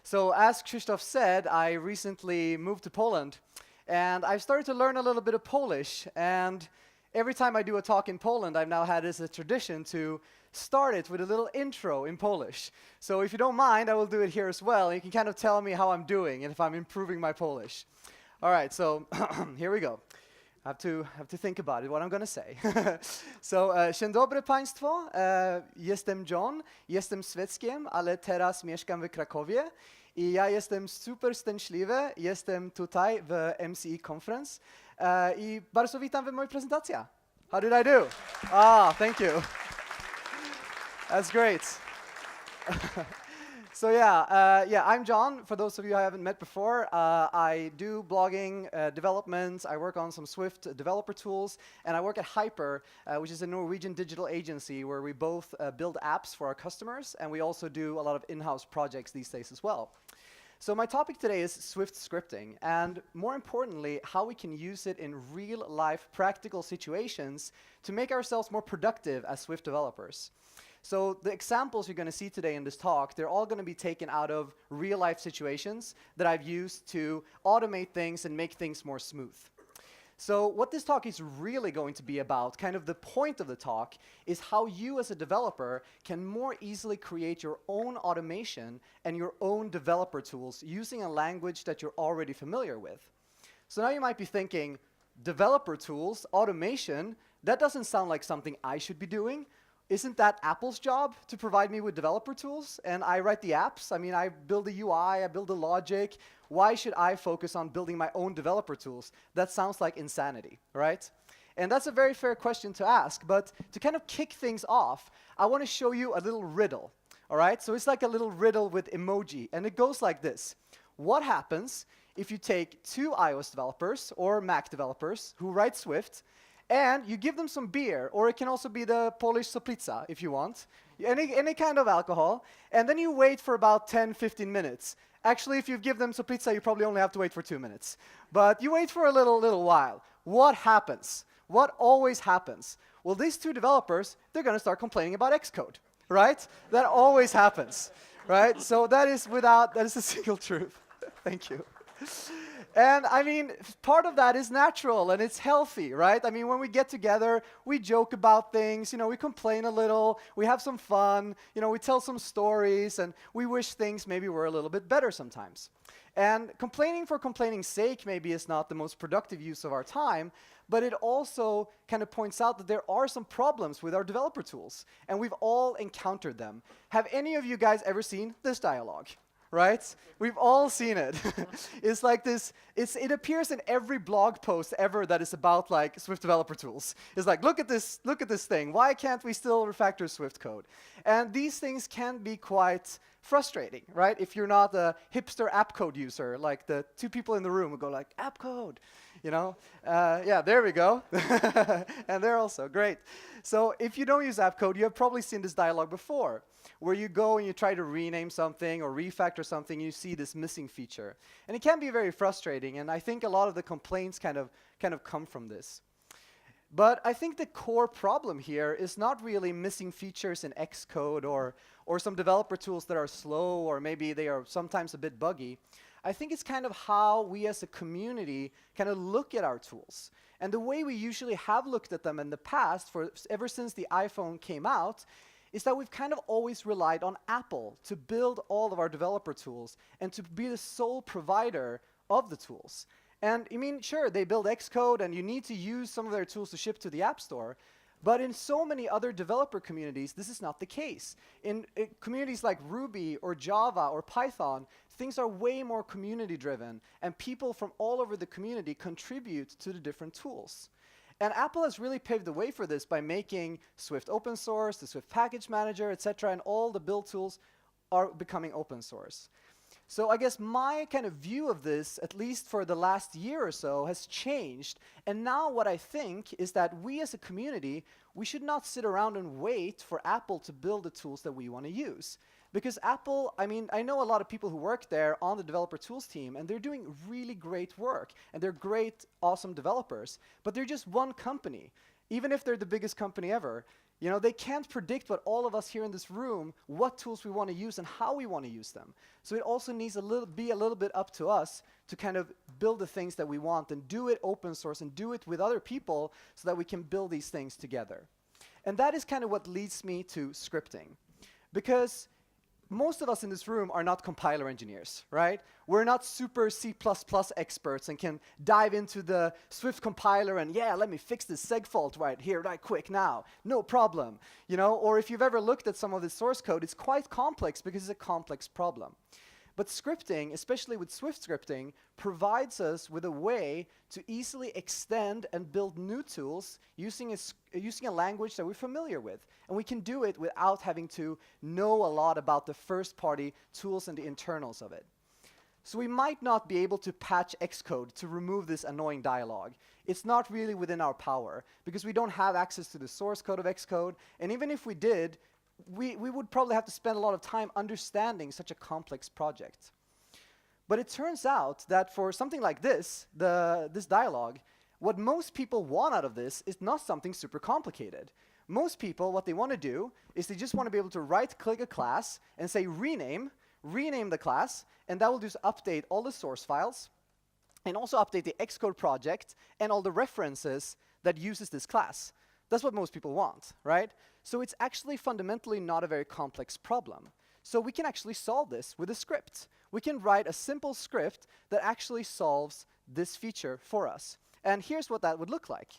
So as Krzysztof said, I recently moved to Poland, and I've started to learn a little bit of Polish. And every time I do a talk in Poland, I've now had as a tradition to start it with a little intro in Polish. So if you don't mind, I will do it here as well. You can kind of tell me how I'm doing and if I'm improving my Polish. All right, so here we go. I have to think about it, what I'm going to say. So, dzień dobry Państwo, jestem John, jestem Szwedzkiem, ale teraz mieszkam w Krakowie i ja jestem super szczęśliwy, jestem tutaj w MCE Conference i bardzo witam w mojej prezentacji. How did I do? Thank you. That's great. So I'm John. For those of you I haven't met before, I do blogging, development. I work on some Swift developer tools, and I work at Hyper, which is a Norwegian digital agency where we both build apps for our customers, and we also do a lot of in-house projects these days as well. So my topic today is Swift scripting, and more importantly, how we can use it in real-life practical situations to make ourselves more productive as Swift developers. So the examples you're going to see today in this talk, they're all going to be taken out of real-life situations that I've used to automate things and make things more smooth. So what this talk is really going to be about, kind of the point of the talk, is how you as a developer can more easily create your own automation and your own developer tools using a language that you're already familiar with. So now you might be thinking, developer tools, automation, that doesn't sound like something I should be doing. Isn't that Apple's job to provide me with developer tools? And I write the apps. I mean, I build the UI, I build the logic. Why should I focus on building my own developer tools? That sounds like insanity, right? And that's a very fair question to ask. But to kind of kick things off, I want to show you a little riddle, all right? So it's like a little riddle with emoji. And it goes like this. What happens if you take two iOS developers or Mac developers who write Swift, and you give them some beer, or it can also be the Polish soplica if you want, any kind of alcohol, and then you wait for about 10, 15 minutes. Actually, if you give them soplica, you probably only have to wait for 2 minutes. But you wait for a little while. What happens? What always happens? Well, these two developers, they're going to start complaining about Xcode, right? That always happens, right? So that is a single truth. Thank you. And I mean, part of that is natural and it's healthy, right? I mean, when we get together, we joke about things, we complain a little, we have some fun, we tell some stories, and we wish things maybe were a little bit better sometimes. And complaining for complaining's sake maybe is not the most productive use of our time, but it also kind of points out that there are some problems with our developer tools, and we've all encountered them. Have any of you guys ever seen this dialogue? Right? We've all seen it. It's like this, it appears in every blog post ever that is about like Swift developer tools. It's like, look at this thing. Why can't we still refactor Swift code? And these things can be quite frustrating, right? If you're not a hipster app code user, like the two people in the room who go like, app code, yeah, there we go. And they're also great. So if you don't use app code, you have probably seen this dialogue before, where you go and you try to rename something or refactor something, and you see this missing feature. And it can be very frustrating, and I think a lot of the complaints kind of come from this. But I think the core problem here is not really missing features in Xcode or some developer tools that are slow, or maybe they are sometimes a bit buggy. I think it's kind of how we as a community kind of look at our tools. And the way we usually have looked at them in the past, ever since the iPhone came out, is that we've kind of always relied on Apple to build all of our developer tools and to be the sole provider of the tools. And I mean, sure, they build Xcode and you need to use some of their tools to ship to the App Store, but in so many other developer communities, this is not the case. In communities like Ruby or Java or Python, things are way more community-driven, and people from all over the community contribute to the different tools. And Apple has really paved the way for this by making Swift open source, the Swift package manager, etc., and all the build tools are becoming open source. So I guess my kind of view of this, at least for the last year or so, has changed. And now what I think is that we as a community, we should not sit around and wait for Apple to build the tools that we want to use. Because Apple, I mean, I know a lot of people who work there on the developer tools team, and they're doing really great work, and they're great, awesome developers, but they're just one company. even if they're the biggest company ever. They can't predict what all of us here in this room, what tools we want to use and how we want to use them. So it also needs be a little bit up to us to kind of build the things that we want and do it open source and do it with other people so that we can build these things together. And that is kind of what leads me to scripting. Because most of us in this room are not compiler engineers, right? We're not super C++ experts and can dive into the Swift compiler and, yeah, let me fix this seg fault right here, right quick now. No problem. Or if you've ever looked at some of the source code, it's quite complex because it's a complex problem. But scripting, especially with Swift scripting, provides us with a way to easily extend and build new tools using a language that we're familiar with. And we can do it without having to know a lot about the first-party tools and the internals of it. So we might not be able to patch Xcode to remove this annoying dialogue. It's not really within our power, because we don't have access to the source code of Xcode. And even if we did, we would probably have to spend a lot of time understanding such a complex project. But it turns out that for something like this, this dialogue, what most people want out of this is not something super complicated. Most people, what they want to do is they just want to be able to right-click a class and say rename the class, and that will just update all the source files and also update the Xcode project and all the references that uses this class. That's what most people want, right? So it's actually fundamentally not a very complex problem. So we can actually solve this with a script. We can write a simple script that actually solves this feature for us. And here's what that would look like.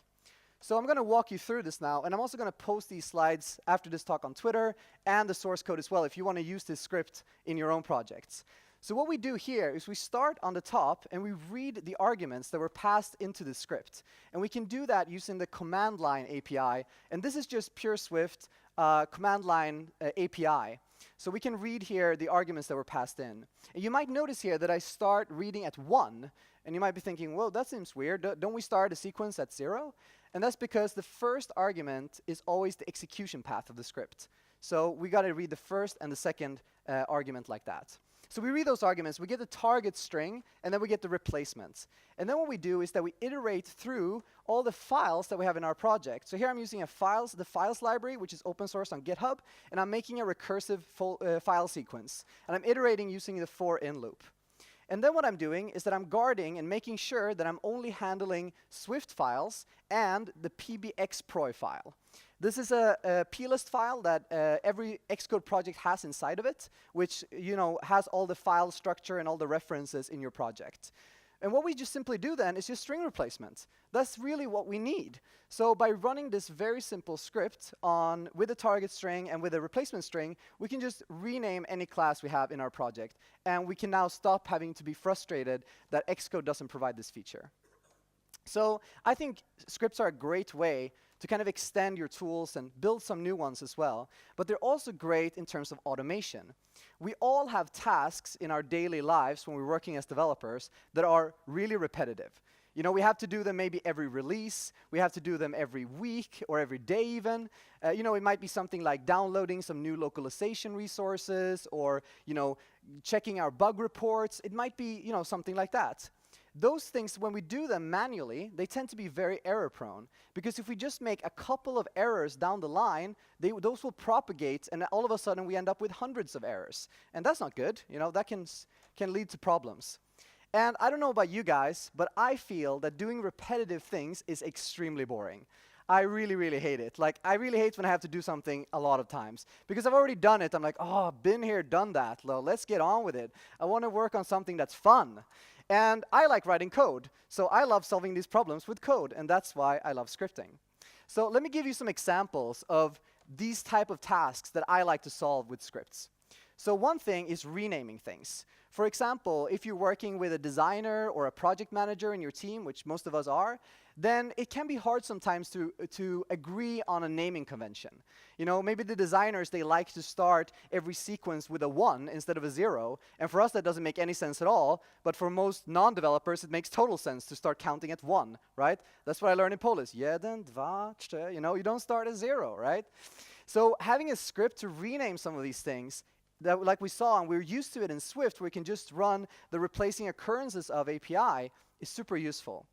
So I'm going to walk you through this now, and I'm also going to post these slides after this talk on Twitter and the source code as well if you want to use this script in your own projects. So what we do here is we start on the top and we read the arguments that were passed into the script. And we can do that using the command line API. And this is just pure Swift command line API. So we can read here the arguments that were passed in. And you might notice here that I start reading at 1. And you might be thinking, well, that seems weird. Don't we start a sequence at 0? And that's because the first argument is always the execution path of the script. So we got to read the first and the second argument like that. So we read those arguments, we get the target string, and then we get the replacements. And then what we do is that we iterate through all the files that we have in our project. So here I'm using the files library, which is open source on GitHub, and I'm making a recursive file sequence. And I'm iterating using the for in loop. And then what I'm doing is that I'm guarding and making sure that I'm only handling Swift files and the pbxproi file. This is a plist file that every Xcode project has inside of it, which has all the file structure and all the references in your project. And what we just simply do then is just string replacement. That's really what we need. So by running this very simple script with a target string and with a replacement string, we can just rename any class we have in our project. And we can now stop having to be frustrated that Xcode doesn't provide this feature. So I think scripts are a great way to kind of extend your tools and build some new ones as well. But they're also great in terms of automation. We all have tasks in our daily lives when we're working as developers that are really repetitive. We have to do them maybe every release. We have to do them every week or every day even. It might be something like downloading some new localization resources or, checking our bug reports. It might be, something like that. Those things, when we do them manually, they tend to be very error-prone. Because if we just make a couple of errors down the line, those will propagate, and all of a sudden we end up with hundreds of errors. And that's not good. That can lead to problems. And I don't know about you guys, but I feel that doing repetitive things is extremely boring. I really, really hate it. I really hate when I have to do something a lot of times. Because I've already done it. I'm like, oh, been here, done that. Let's get on with it. I want to work on something that's fun. And I like writing code, so I love solving these problems with code, and that's why I love scripting. So let me give you some examples of these type of tasks that I like to solve with scripts. So one thing is renaming things. For example, if you're working with a designer or a project manager in your team, which most of us are, then it can be hard sometimes to agree on a naming convention. Maybe the designers, they like to start every sequence with a 1 instead of a 0. And for us, that doesn't make any sense at all. But for most non-developers, it makes total sense to start counting at 1, right? That's what I learned in Polish. Jeden, dwa, trzy. You don't start at 0, right? So having a script to rename some of these things, that, like we saw, and we're used to it in Swift, where we can just run the replacing occurrences of API, is super useful.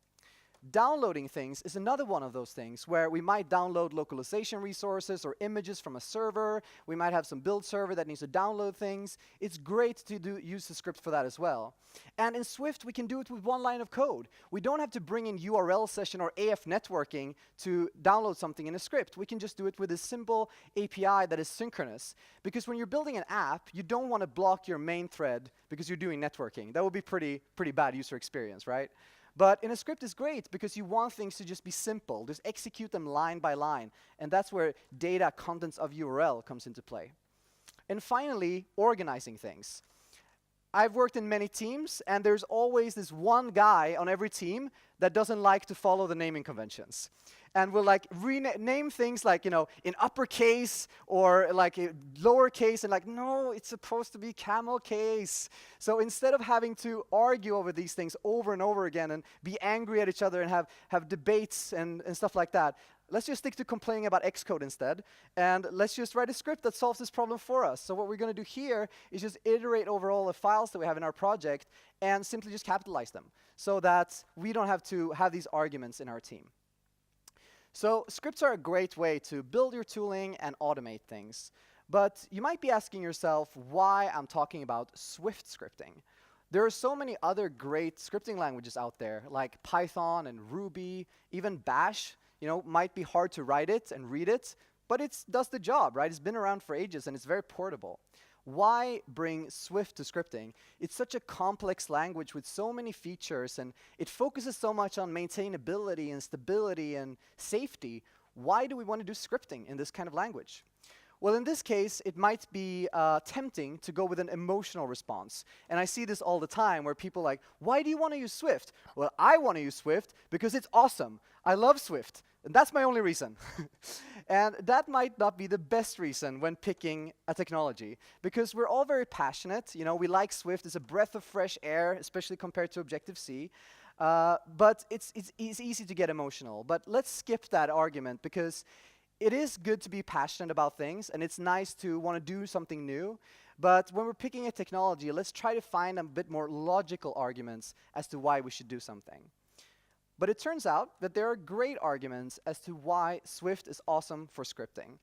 Downloading things is another one of those things where we might download localization resources or images from a server. We might have some build server that needs to download things. It's great to use the script for that as well. And in Swift, we can do it with one line of code. We don't have to bring in URL session or AF networking to download something in a script. We can just do it with a simple API that is synchronous. Because when you're building an app, you don't want to block your main thread because you're doing networking. That would be pretty bad user experience, right? But in a script is great because you want things to just be simple. Just execute them line by line. And that's where data contents of URL comes into play. And finally, organizing things. I've worked in many teams, and there's always this one guy on every team that doesn't like to follow the naming conventions. And will like name things like, you know, in uppercase or like lowercase, and like, no, it's supposed to be camel case. So instead of having to argue over these things over and over again and be angry at each other and have debates and stuff like that, let's just stick to complaining about Xcode instead, and let's just write a script that solves this problem for us. So what we're going to do here is just iterate over all the files that we have in our project and simply just capitalize them so that we don't have to have these arguments in our team. So scripts are a great way to build your tooling and automate things. But you might be asking yourself why I'm talking about Swift scripting. There are so many other great scripting languages out there, like Python and Ruby, even Bash. You know, might be hard to write it and read it, but it does the job, right? It's been around for ages, and it's very portable. Why bring Swift to scripting? It's such a complex language with so many features, and it focuses so much on maintainability and stability and safety. Why do we want to do scripting in this kind of language? Well, in this case, it might be tempting to go with an emotional response. And I see this all the time where people are like, why do you want to use Swift? Well, I want to use Swift because it's awesome. I love Swift. And that's my only reason. And that might not be the best reason when picking a technology, because we're all very passionate. You know, we like Swift. It's a breath of fresh air, especially compared to Objective-C. But it's easy to get emotional. But let's skip that argument, because it is good to be passionate about things, and it's nice to want to do something new. But when we're picking a technology, let's try to find a bit more logical arguments as to why we should do something. But it turns out that there are great arguments as to why Swift is awesome for scripting.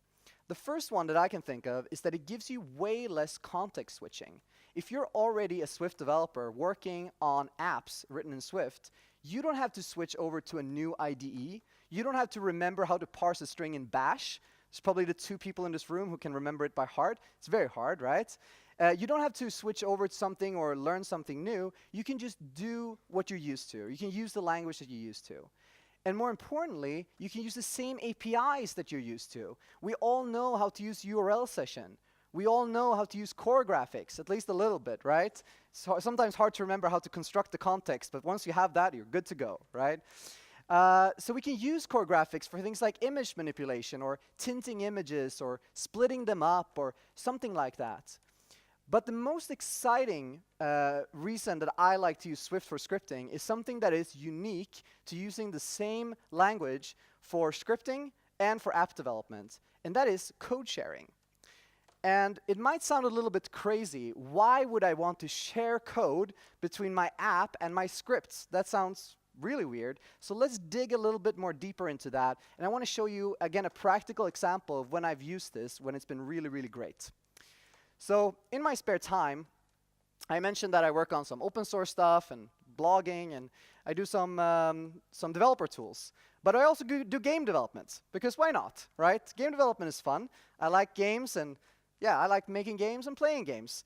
The first one that I can think of is that it gives you way less context switching. If you're already a Swift developer working on apps written in Swift, you don't have to switch over to a new IDE. You don't have to remember how to parse a string in Bash. There's probably the 2 people in this room who can remember it by heart. It's very hard, right? You don't have to switch over to something or learn something new. You can just do what you're used to. You can use the language that you're used to. And more importantly, you can use the same APIs that you're used to. We all know how to use URL session. We all know how to use core graphics, at least a little bit, right? So sometimes hard to remember how to construct the context, but once you have that, you're good to go, right? So we can use core graphics for things like image manipulation or tinting images or splitting them up or something like that. But the most exciting reason that I like to use Swift for scripting is something that is unique to using the same language for scripting and for app development, and that is code sharing. And it might sound a little bit crazy. Why would I want to share code between my app and my scripts? That sounds really weird. So let's dig a little bit more deeper into that. And I want to show you, again, a practical example of when I've used this, when it's been really, really great. So in my spare time, I mentioned that I work on some open source stuff and blogging, and I do some developer tools. But I also do game development, because why not, right? Game development is fun. I like games, and yeah, I like making games and playing games.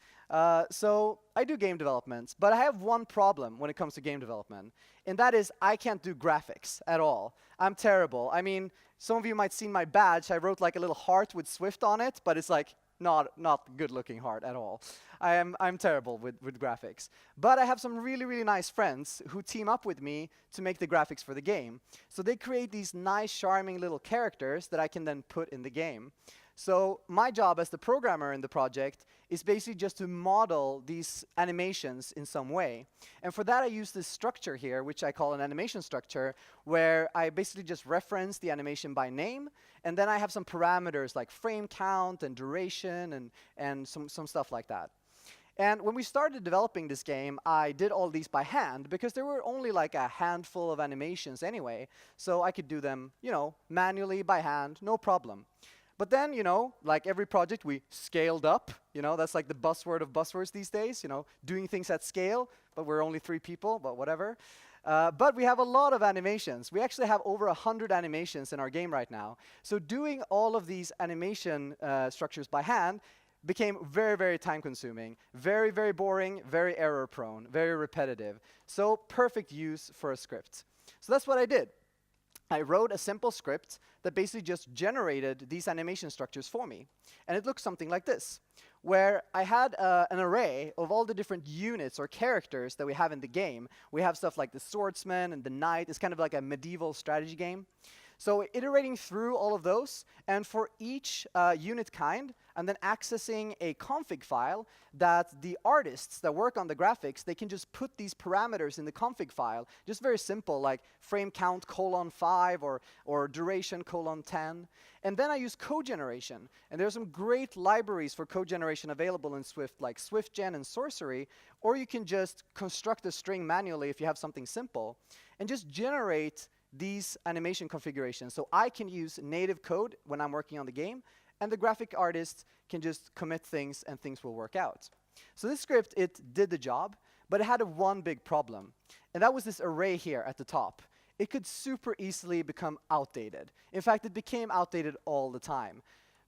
So I do game development, but I have one problem when it comes to game development, and that is I can't do graphics at all. I'm terrible. I mean, some of you might have seen my badge. I wrote like a little heart with Swift on it, but it's like not good-looking heart at all. I'm terrible with graphics. But I have some really, really nice friends who team up with me to make the graphics for the game. So they create these nice, charming little characters that I can then put in the game. So my job as the programmer in the project is basically just to model these animations in some way. And for that, I use this structure here, which I call an animation structure, where I basically just reference the animation by name, and then I have some parameters like frame count and duration and some stuff like that. And when we started developing this game, I did all these by hand because there were only like a handful of animations anyway. So I could do them, manually by hand, no problem. But then, like every project, we scaled up. That's like the buzzword of buzzwords these days, doing things at scale, but we're only 3 people, but whatever. But we have a lot of animations. We actually have over 100 animations in our game right now. So doing all of these animation structures by hand became very, very time-consuming, very, very boring, very error-prone, very repetitive. So perfect use for a script. So that's what I did. I wrote a simple script that basically just generated these animation structures for me. And it looks something like this, where I had an array of all the different units or characters that we have in the game. We have stuff like the swordsman and the knight. It's kind of like a medieval strategy game. So iterating through all of those, and for each unit kind, and then accessing a config file that the artists that work on the graphics, they can just put these parameters in the config file, just very simple, like frame count :5 or duration :10. And then I use code generation. And there's some great libraries for code generation available in Swift, like SwiftGen and Sorcery, or you can just construct a string manually if you have something simple, and just generate these animation configurations. So I can use native code when I'm working on the game, and the graphic artist can just commit things and things will work out. So this script, it did the job, but it had one big problem. And that was this array here at the top. It could super easily become outdated. In fact, it became outdated all the time.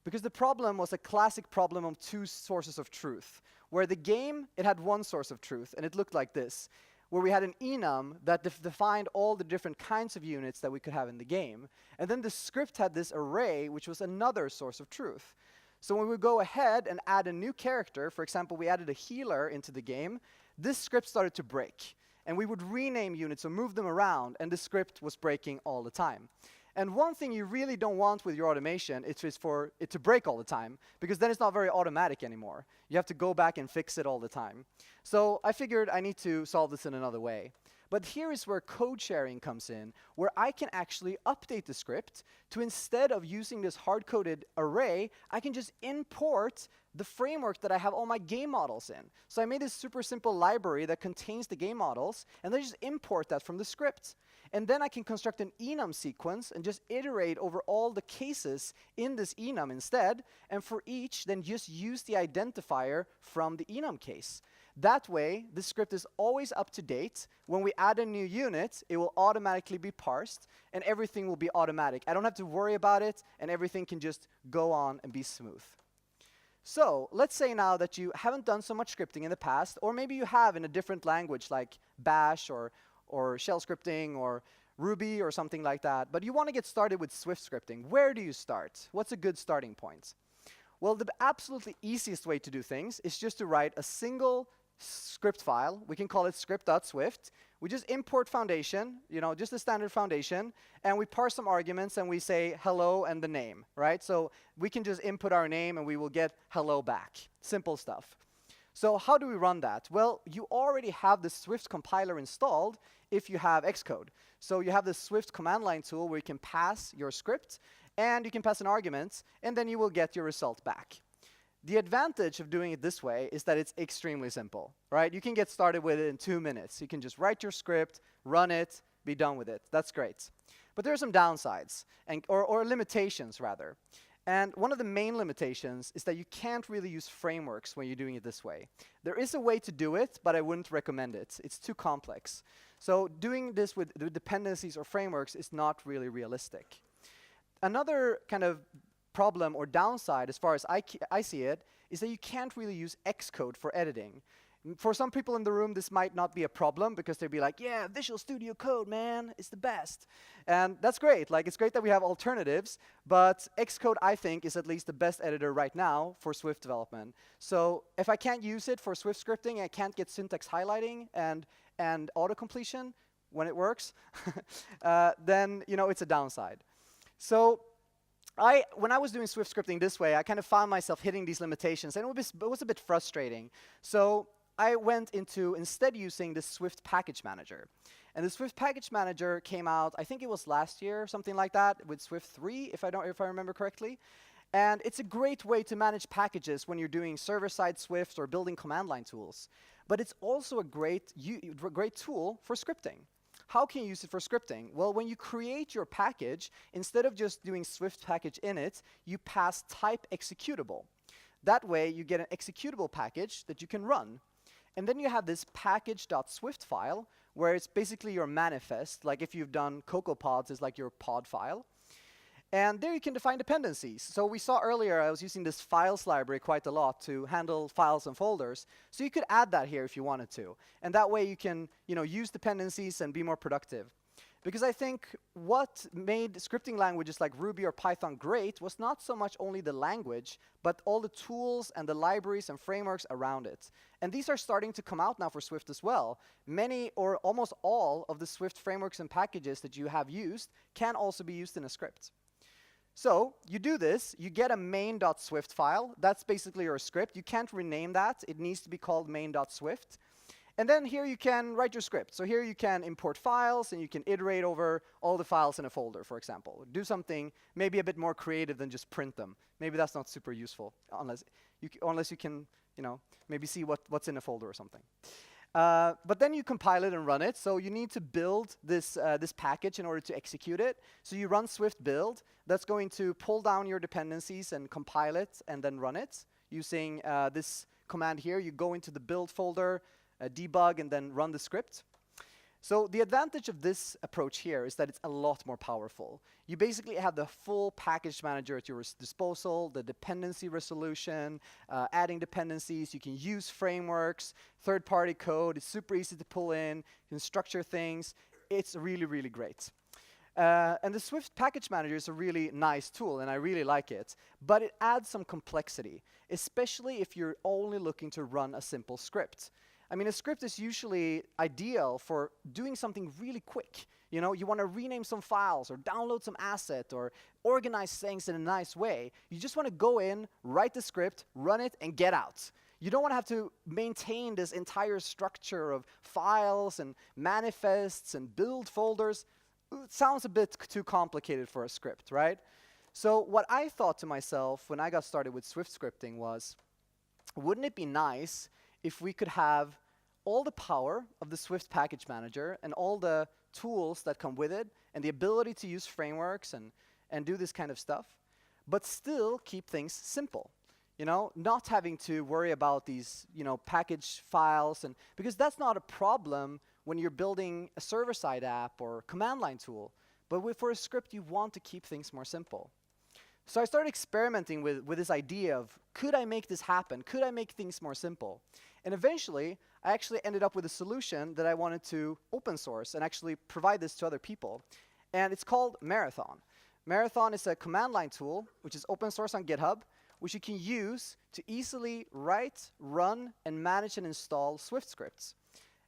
Because the problem was a classic problem of 2 sources of truth, where the game, it had one source of truth, and it looked like this, where we had an enum that defined all the different kinds of units that we could have in the game. And then the script had this array, which was another source of truth. So when we go ahead and add a new character, for example, we added a healer into the game, this script started to break. And we would rename units or move them around, and the script was breaking all the time. And one thing you really don't want with your automation is for it to break all the time, because then it's not very automatic anymore. You have to go back and fix it all the time. So I figured I need to solve this in another way. But here is where code sharing comes in, where I can actually update the script to, instead of using this hard-coded array, I can just import the framework that I have all my game models in. So I made this super simple library that contains the game models, and then just import that from the script. And then I can construct an enum sequence and just iterate over all the cases in this enum instead, and for each, then just use the identifier from the enum case. That way, the script is always up to date. When we add a new unit, it will automatically be parsed, and everything will be automatic. I don't have to worry about it, and everything can just go on and be smooth. So let's say now that you haven't done so much scripting in the past, or maybe you have in a different language like Bash or shell scripting or Ruby or something like that, but you want to get started with Swift scripting. Where do you start? What's a good starting point? Well, the absolutely easiest way to do things is just to write a single script file. We can call it script.swift. We just import foundation, just a standard foundation, and we parse some arguments and we say hello and the name, right? So we can just input our name and we will get hello back. Simple stuff. So how do we run that? Well, you already have the Swift compiler installed if you have Xcode. So you have the Swift command line tool where you can pass your script, and you can pass an argument, and then you will get your result back. The advantage of doing it this way is that it's extremely simple, right? You can get started with it in 2 minutes. You can just write your script, run it, be done with it. That's great. But there are some downsides, or limitations, rather. And one of the main limitations is that you can't really use frameworks when you're doing it this way. There is a way to do it, but I wouldn't recommend it. It's too complex. So doing this with dependencies or frameworks is not really realistic. Another kind of problem or downside, as far as I see it, is that you can't really use Xcode for editing. For some people in the room, this might not be a problem because they'd be like, yeah, Visual Studio Code, man, it's the best. And that's great. Like, it's great that we have alternatives, but Xcode, I think, is at least the best editor right now for Swift development. So if I can't use it for Swift scripting, I can't get syntax highlighting and auto-completion when it works, then, it's a downside. So when I was doing Swift scripting this way, I kind of found myself hitting these limitations, and it was a bit frustrating. So I went into instead using the Swift Package Manager. And the Swift Package Manager came out, I think it was last year, something like that, with Swift 3, if I remember correctly. And it's a great way to manage packages when you're doing server-side Swift or building command line tools. But it's also a great tool for scripting. How can you use it for scripting? Well, when you create your package, instead of just doing Swift package init, you pass type executable. That way, you get an executable package that you can run. And then you have this package.swift file, where it's basically your manifest. Like if you've done CocoaPods, it's like your pod file. And there you can define dependencies. So we saw earlier I was using this files library quite a lot to handle files and folders. So you could add that here if you wanted to. And that way you can use dependencies and be more productive. Because I think what made scripting languages like Ruby or Python great was not so much only the language, but all the tools and the libraries and frameworks around it. And these are starting to come out now for Swift as well. Many or almost all of the Swift frameworks and packages that you have used can also be used in a script. So you do this, you get a main.swift file. That's basically your script. You can't rename that. It needs to be called main.swift. And then here you can write your script. So here you can import files, and you can iterate over all the files in a folder, for example. Do something maybe a bit more creative than just print them. Maybe that's not super useful, unless you can maybe see what's in a folder or something. But then you compile it and run it. So you need to build this package in order to execute it. So you run Swift build. That's going to pull down your dependencies and compile it and then run it using this command here. You go into the build folder, debug, and then run the script. So the advantage of this approach here is that it's a lot more powerful. You basically have the full package manager at your disposal, the dependency resolution, adding dependencies. You can use frameworks, third-party code. It's super easy to pull in. You can structure things. It's really, really great. And the Swift package manager is a really nice tool, and I really like it. But it adds some complexity, especially if you're only looking to run a simple script. I mean, a script is usually ideal for doing something really quick. You want to rename some files or download some asset or organize things in a nice way. You just want to go in, write the script, run it, and get out. You don't want to have to maintain this entire structure of files and manifests and build folders. It sounds a bit too complicated for a script, right? So what I thought to myself when I got started with Swift scripting was, wouldn't it be nice if we could have all the power of the Swift package manager and all the tools that come with it and the ability to use frameworks and do this kind of stuff, but still keep things simple. Not having to worry about these, package files, and because that's not a problem when you're building a server-side app or command line tool. But for a script, you want to keep things more simple. So I started experimenting with this idea of, could I make this happen? Could I make things more simple? And eventually, I actually ended up with a solution that I wanted to open source and actually provide this to other people. And it's called Marathon. Marathon is a command line tool, which is open source on GitHub, which you can use to easily write, run, and manage and install Swift scripts.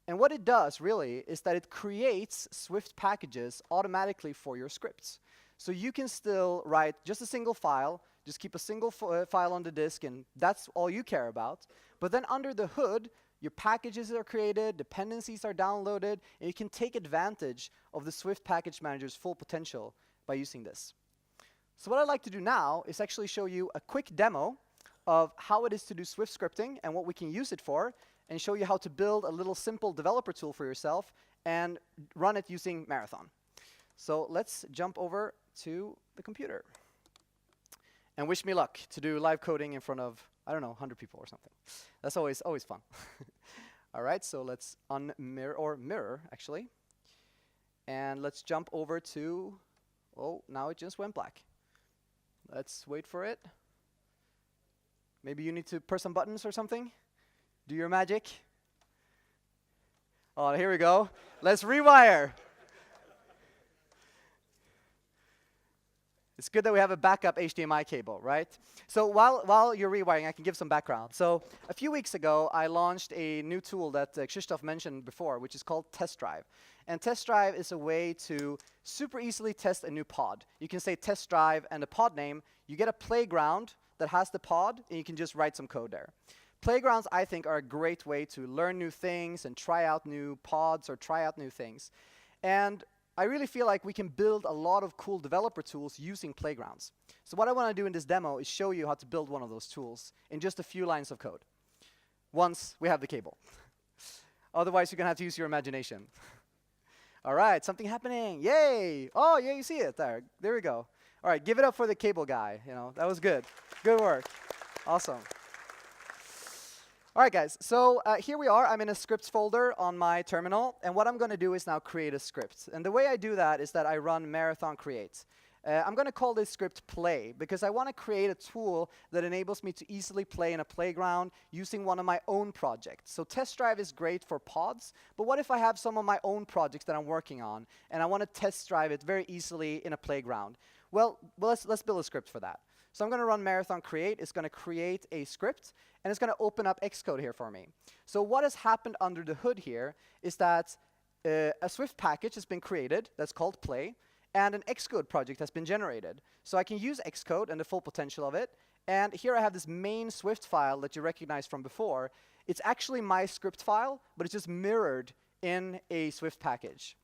And what it does, really, is that it creates Swift packages automatically for your scripts. So you can still write just a single file, just keep a single file on the disk, and that's all you care about. But then under the hood, your packages are created, dependencies are downloaded, and you can take advantage of the Swift package manager's full potential by using this. So what I'd like to do now is actually show you a quick demo of how it is to do Swift scripting and what we can use it for, and show you how to build a little simple developer tool for yourself and run it using Marathon. So let's jump over to the computer. And wish me luck to do live coding in front of, I don't know, 100 people or something. That's always fun. All right, so let's mirror, actually. And let's jump over to, oh, now it just went black. Let's wait for it. Maybe you need to press some buttons or something. Do your magic. Oh, here we go. Let's rewire. It's good that we have a backup HDMI cable, right? So while you're rewiring, I can give some background. So a few weeks ago, I launched a new tool that Krzysztof mentioned before, which is called Test Drive. And Test Drive is a way to super easily test a new pod. You can say Test Drive and a pod name. You get a playground that has the pod, and you can just write some code there. Playgrounds, I think, are a great way to learn new things and try out new pods or try out new things. And I really feel like we can build a lot of cool developer tools using playgrounds. So what I want to do in this demo is show you how to build one of those tools in just a few lines of code, once we have the cable. Otherwise, you're going to have to use your imagination. All right, something happening. Yay! Oh, yeah, you see it there. There we go. All right, give it up for the cable guy. You know, that was good. Good work. Awesome. All right, guys. So here we are. I'm in a scripts folder on my terminal. And what I'm going to do is now create a script. And the way I do that is that I run marathon create. I'm going to call this script play, because I want to create a tool that enables me to easily play in a playground using one of my own projects. So test drive is great for pods, but what if I have some of my own projects that I'm working on, and I want to test drive it very easily in a playground? Well, let's build a script for that. So I'm going to run marathon create. It's going to create a script, and it's going to open up Xcode here for me. So what has happened under the hood here is that a Swift package has been created that's called play, and an Xcode project has been generated. So I can use Xcode and the full potential of it. And here I have this main Swift file that you recognize from before. It's actually my script file, but it's just mirrored in a Swift package.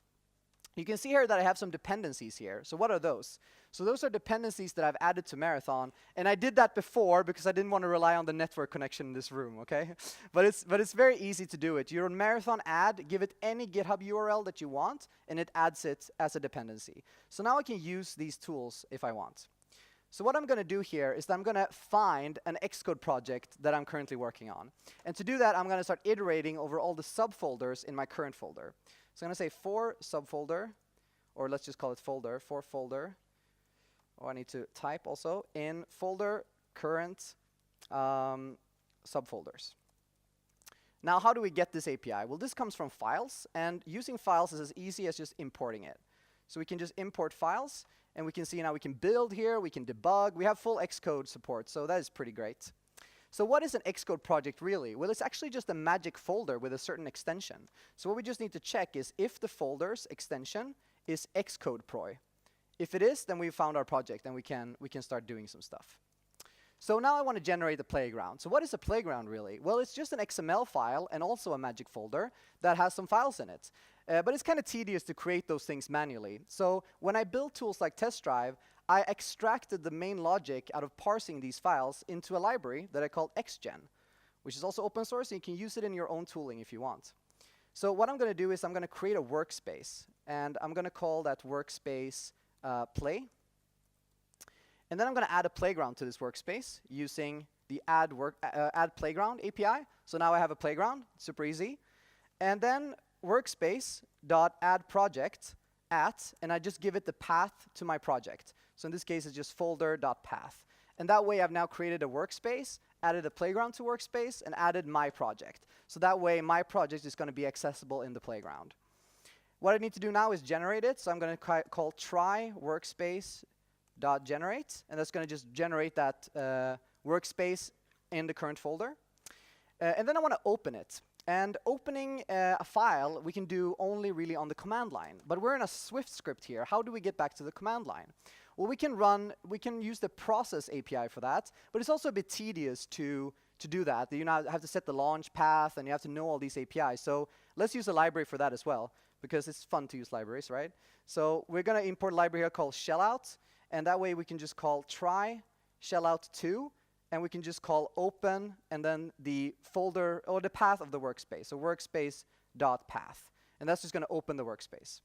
You can see here that I have some dependencies here. So what are those? So those are dependencies that I've added to Marathon. And I did that before because I didn't want to rely on the network connection in this room, okay? But it's very easy to do it. You run Marathon add, give it any GitHub URL that you want, and it adds it as a dependency. So now I can use these tools if I want. So what I'm going to do here is that I'm going to find an Xcode project that I'm currently working on. And to do that, I'm going to start iterating over all the subfolders in my current folder. So I'm going to say for subfolder, or let's just call it folder, for folder. Oh, I need to type also in folder current subfolders. Now, how do we get this API? Well, this comes from files, and using files is as easy as just importing it. So we can just import files, and we can see now we can build here, we can debug, we have full Xcode support, so that is pretty great. So what is an Xcode project really? Well, it's actually just a magic folder with a certain extension. So what we just need to check is if the folder's extension is Xcode Proi. If it is, then we've found our project and we can start doing some stuff. So now I want to generate a playground. So what is a playground really? Well, it's just an XML file and also a magic folder that has some files in it. But it's kind of tedious to create those things manually. So when I build tools like Test Drive, I extracted the main logic out of parsing these files into a library that I called XGen, which is also open source, and you can use it in your own tooling if you want. So what I'm going to do is I'm going to create a workspace, and I'm going to call that workspace play. And then I'm going to add a playground to this workspace using the add playground API. So now I have a playground, super easy. And then workspace.addProject and I just give it the path to my project. So in this case, it's just folder.path. And that way, I've now created a workspace, added a playground to workspace, and added my project. So that way, my project is going to be accessible in the playground. What I need to do now is generate it. So I'm going to call try workspace.generate, and that's going to just generate that workspace in the current folder. And then I want to open it. And opening a file, we can do only really on the command line. But we're in a Swift script here. How do we get back to the command line? Well, we can use the process API for that, but it's also a bit tedious to do that. You now have to set the launch path, and you have to know all these APIs. So let's use a library for that as well, because it's fun to use libraries, right? So we're going to import a library here called shellout, and that way we can just call try shellout2, and we can just call open and then the folder or the path of the workspace, so workspace.path. And that's just going to open the workspace.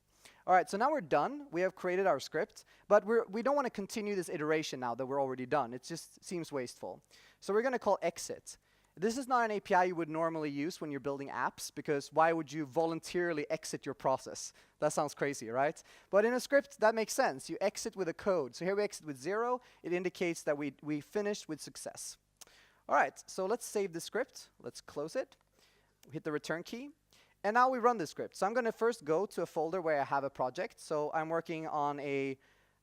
All right, so now we're done. We have created our script, but we don't want to continue this iteration now that we're already done. It just seems wasteful. So we're going to call exit. This is not an API you would normally use when you're building apps, because why would you voluntarily exit your process? That sounds crazy, right? But in a script, that makes sense. You exit with a code. So here we exit with 0. It indicates that we finished with success. All right, so let's save the script. Let's close it. Hit the return key. And now we run the script. So I'm going to first go to a folder where I have a project. So I'm working on a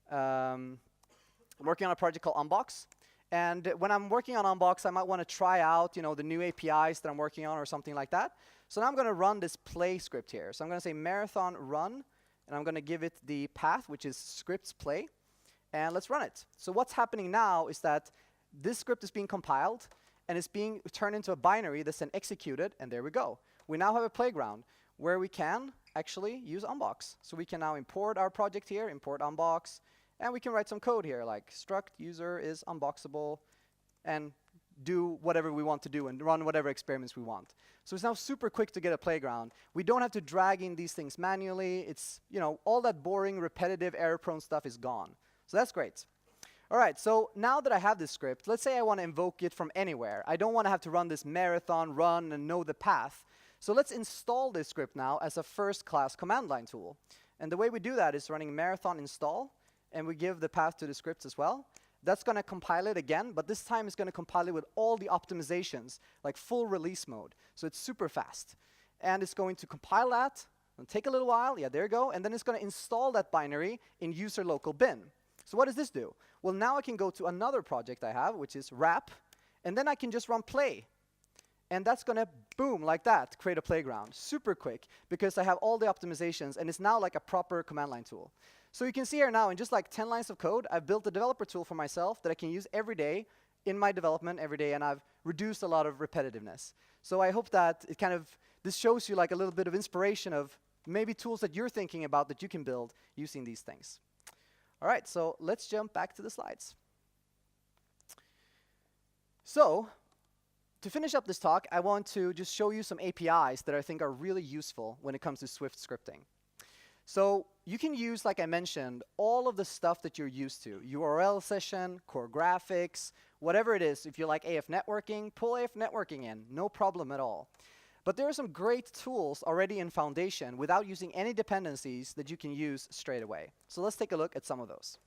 project called Unbox. And when I'm working on Unbox, I might want to try out, the new APIs that I'm working on or something like that. So now I'm going to run this play script here. So I'm going to say marathon run, and I'm going to give it the path, which is scripts play. And let's run it. So what's happening now is that this script is being compiled, and it's being turned into a binary that's then executed, and there we go. We now have a playground where we can actually use unbox. So we can now import our project here, import unbox, and we can write some code here, like struct user is unboxable, and do whatever we want to do and run whatever experiments we want. So it's now super quick to get a playground. We don't have to drag in these things manually. It's, you know, all that boring, repetitive, error-prone stuff is gone. So that's great. All right, so now that I have this script, let's say I want to invoke it from anywhere. I don't want to have to run this marathon run and know the path. So let's install this script now as a first-class command line tool. And the way we do that is running marathon install, and we give the path to the script as well. That's going to compile it again, but this time it's going to compile it with all the optimizations, like full release mode. So it's super fast. And it's going to compile that, and take a little while, yeah, there you go, and then it's going to install that binary in user local bin. So what does this do? Well, now I can go to another project I have, which is wrap, and then I can just run play. And that's going to, boom, like that, create a playground. Super quick, because I have all the optimizations, and it's now like a proper command line tool. So you can see here now, in just like 10 lines of code, I've built a developer tool for myself that I can use every day in my development every day, and I've reduced a lot of repetitiveness. So I hope that it kind of, this shows you like a little bit of inspiration of maybe tools that you're thinking about that you can build using these things. All right, so let's jump back to the slides. So to finish up this talk, I want to just show you some APIs that I think are really useful when it comes to Swift scripting. So you can use, like I mentioned, all of the stuff that you're used to. URL session, core graphics, whatever it is. If you like AF networking, pull AF networking in, no problem at all. But there are some great tools already in Foundation without using any dependencies that you can use straight away. So let's take a look at some of those.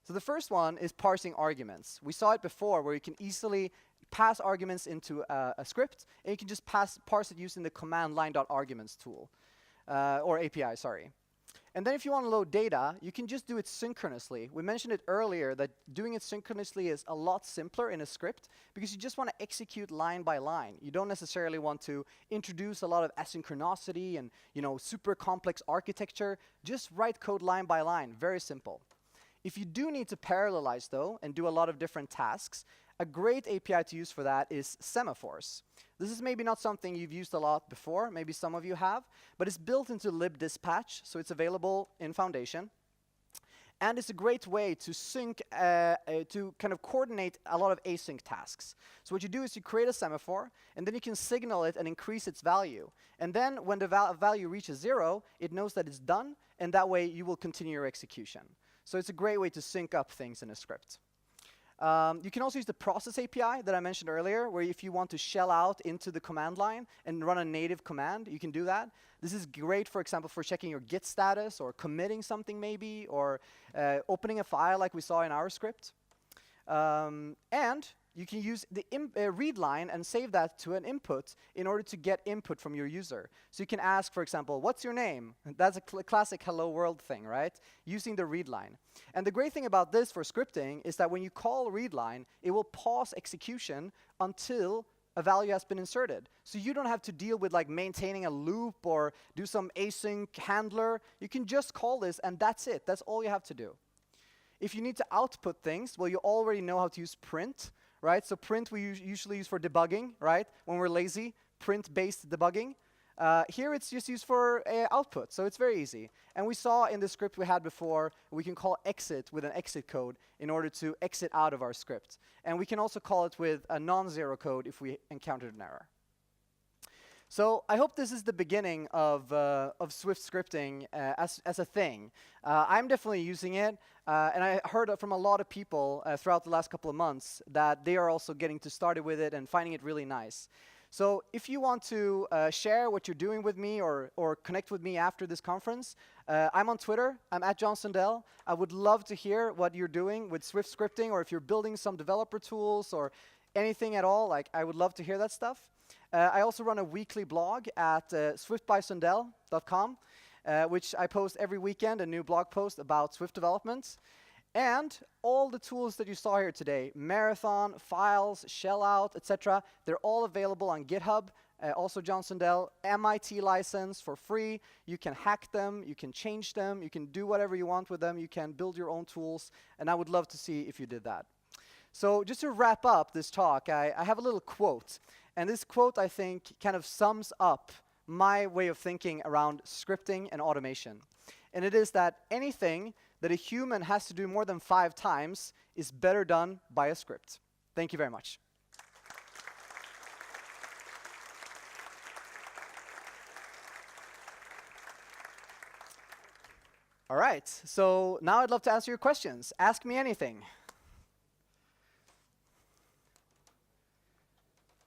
So the first one is parsing arguments. We saw it before where you can easily pass arguments into a script, and you can just parse it using the command line.arguments tool, or API, sorry. And then if you want to load data, you can just do it synchronously. We mentioned it earlier that doing it synchronously is a lot simpler in a script because you just want to execute line by line. You don't necessarily want to introduce a lot of asynchronicity and, you know, super complex architecture. Just write code line by line, very simple. If you do need to parallelize though and do a lot of different tasks, a great API to use for that is semaphores. This is maybe not something you've used a lot before, maybe some of you have, but it's built into libdispatch, so it's available in Foundation. And it's a great way to sync, to kind of coordinate a lot of async tasks. So what you do is you create a semaphore, and then you can signal it and increase its value. And then when the value reaches 0, it knows that it's done, and that way you will continue your execution. So it's a great way to sync up things in a script. You can also use the process API that I mentioned earlier, where if you want to shell out into the command line and run a native command, you can do that. This is great, for example, for checking your Git status or committing something maybe, or opening a file like we saw in our script. And you can use the read line and save that to an input in order to get input from your user. So you can ask, for example, what's your name? That's a classic hello world thing, right? Using the read line. And the great thing about this for scripting is that when you call read line, it will pause execution until a value has been inserted. So you don't have to deal with like maintaining a loop or do some async handler. You can just call this and that's it. That's all you have to do. If you need to output things, well, you already know how to use print. Right? So print we usually use for debugging, right? When we're lazy, print-based debugging. Here it's just used for output, so it's very easy. And we saw in the script we had before, we can call exit with an exit code in order to exit out of our script. And we can also call it with a non-zero code if we encountered an error. So I hope this is the beginning of Swift scripting as a thing. I'm definitely using it, and I heard from a lot of people throughout the last couple of months that they are also getting started with it and finding it really nice. So if you want to share what you're doing with me or connect with me after this conference, I'm on Twitter. I'm at Sundell. I would love to hear what you're doing with Swift scripting, or if you're building some developer tools or anything at all. Like, I would love to hear that stuff. I also run a weekly blog at swiftbysundell.com, which I post every weekend, a new blog post about Swift development. And all the tools that you saw here today, Marathon, Files, Shellout, etc., they're all available on GitHub. Also John Sundell, MIT license for free. You can hack them, you can change them, you can do whatever you want with them, you can build your own tools, and I would love to see if you did that. So just to wrap up this talk, I have a little quote. And this quote, I think, kind of sums up my way of thinking around scripting and automation. And it is that anything that a human has to do more than 5 times is better done by a script. Thank you very much. All right, so now I'd love to answer your questions. Ask me anything.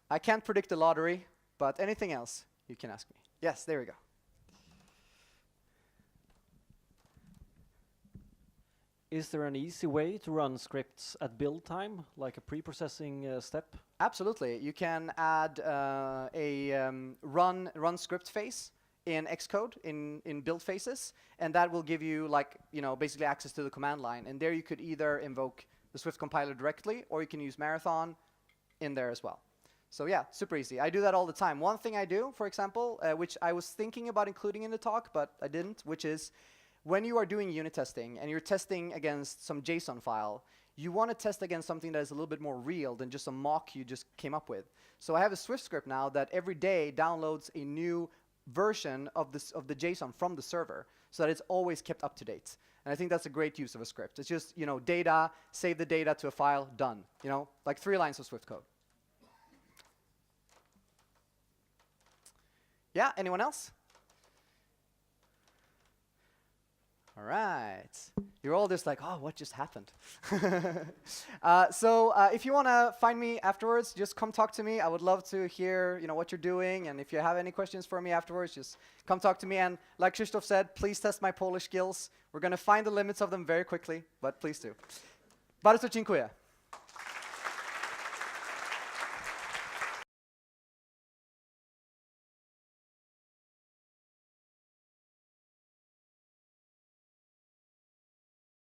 I can't predict the lottery, but anything else you can ask me. Yes, there we go. Is there an easy way to run scripts at build time, like a pre-processing step? Absolutely. You can add a run script phase in Xcode in build phases, and that will give you basically access to the command line. And there you could either invoke the Swift compiler directly, or you can use Marathon in there as well. So yeah, super easy. I do that all the time. One thing I do, for example, which I was thinking about including in the talk, but I didn't, which is when you are doing unit testing and you're testing against some JSON file, you want to test against something that is a little bit more real than just a mock you just came up with. So I have a Swift script now that every day downloads a new version of the JSON from the server, so that it's always kept up to date. And I think that's a great use of a script. It's just, data, save the data to a file, done. Like 3 lines of Swift code. Yeah, anyone else? All right. You're all just like, oh, what just happened? So if you want to find me afterwards, just come talk to me. I would love to hear what you're doing. And if you have any questions for me afterwards, just come talk to me. And like Krzysztof said, please test my Polish skills. We're going to find the limits of them very quickly, but please do. Bardzo dziękuję.